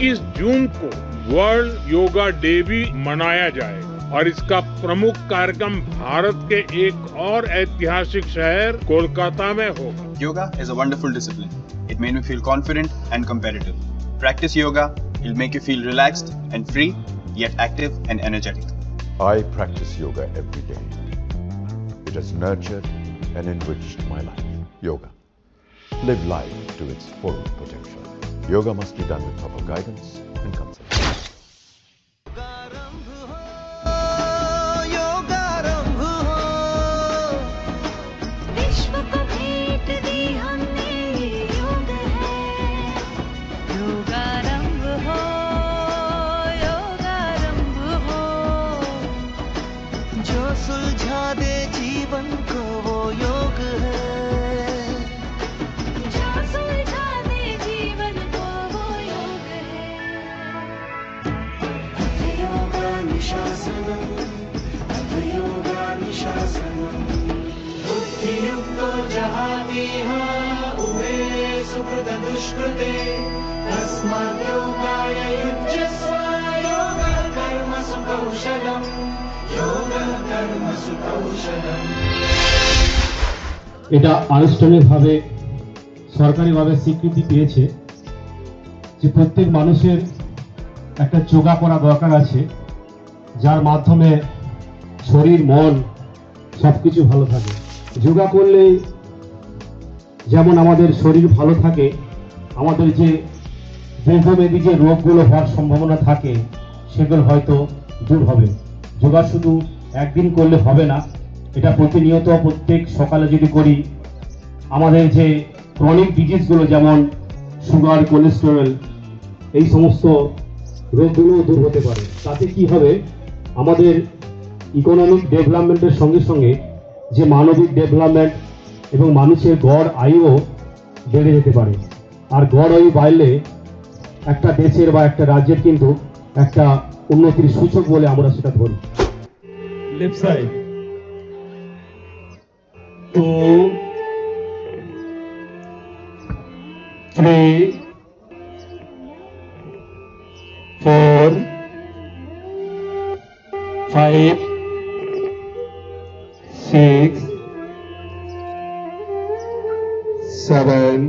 21 जून को world yoga day भी मनाया जाएगा और इसका प्रमुख कार्यक्रम भारत के एक और ऐतिहासिक शहर कोलकाता में होगा। Yoga is a wonderful discipline. It made me feel confident and competitive. Practice yoga, it'll make you feel relaxed and free, yet active and energetic. I practice yoga every day. It has nurtured and enriched my life. Yoga. Live life to its full potential. Yoga must be done with proper guidance and consent. सुलझा दे जीवन को वो योग है, जो सुलझा दे जीवन को वो योग है। योगानुशासनम, योगानुशासनम, बुद्धियुक्तो जहातीह उभे सुकृत दुष्कृते, तस्मात् योगाय युज्यस्व, योगः कर्मसु कौशलम्। এটা আনুষ্ঠানিকভাবে সরকারিভাবে স্বীকৃতি পেয়েছে যে প্রত্যেক মানুষের একটা যোগা করা দরকার আছে, যার মাধ্যমে শরীর মন সবকিছু ভালো থাকে। যোগা করলে যেমন আমাদের শরীর ভালো থাকে, আমাদের যে দীর্ঘমেয়াদী যে রোগগুলো হওয়ার সম্ভাবনা থাকে সেগুলো হয়তো দূর হবে। যোগা শুধু একদিন করলে হবে না, এটা প্রতিনিয়ত প্রত্যেক সকালে যদি করি আমাদের যে ক্রনিক ডিজিজগুলো যেমন সুগার, কোলেস্টেরল, এই সমস্ত রোগগুলো দূর হতে পারে। তাতে কি হবে, আমাদের ইকোনমিক ডেভেলপমেন্টের সঙ্গে সঙ্গে যে মানবিক ডেভেলপমেন্ট এবং মানুষের গড় আয়ুও বেড়ে যেতে পারে। আর গড় আয়ু বাড়লে একটা দেশের বা একটা রাজ্যের কিন্তু একটা উন্নতির সূচক বলে আমরা সেটা ধরি। Left side 2 3 4 5 6 7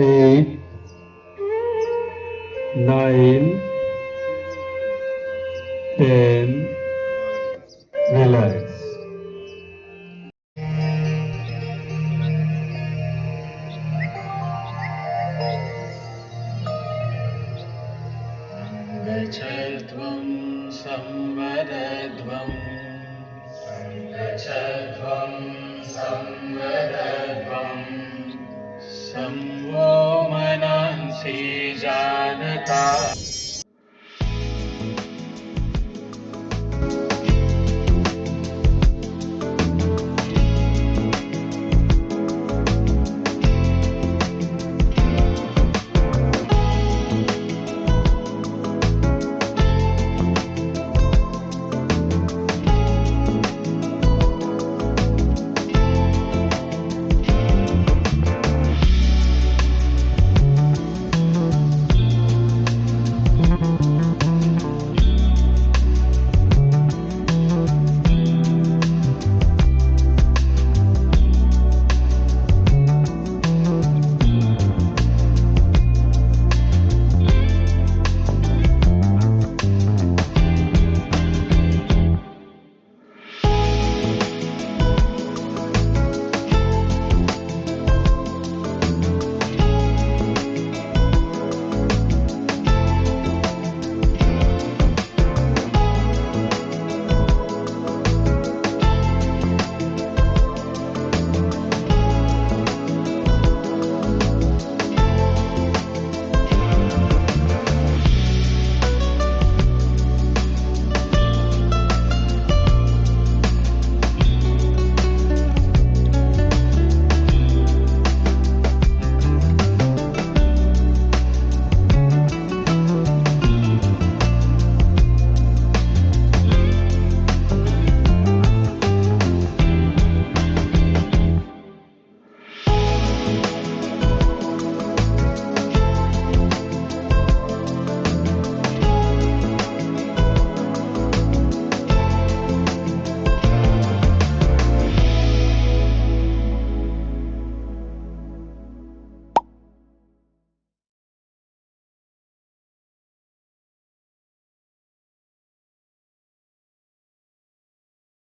8 9 10 relax. गच्छध्वं संवदध्वं, गच्छध्वं संवदध्वं, संवो मनांसि जानता।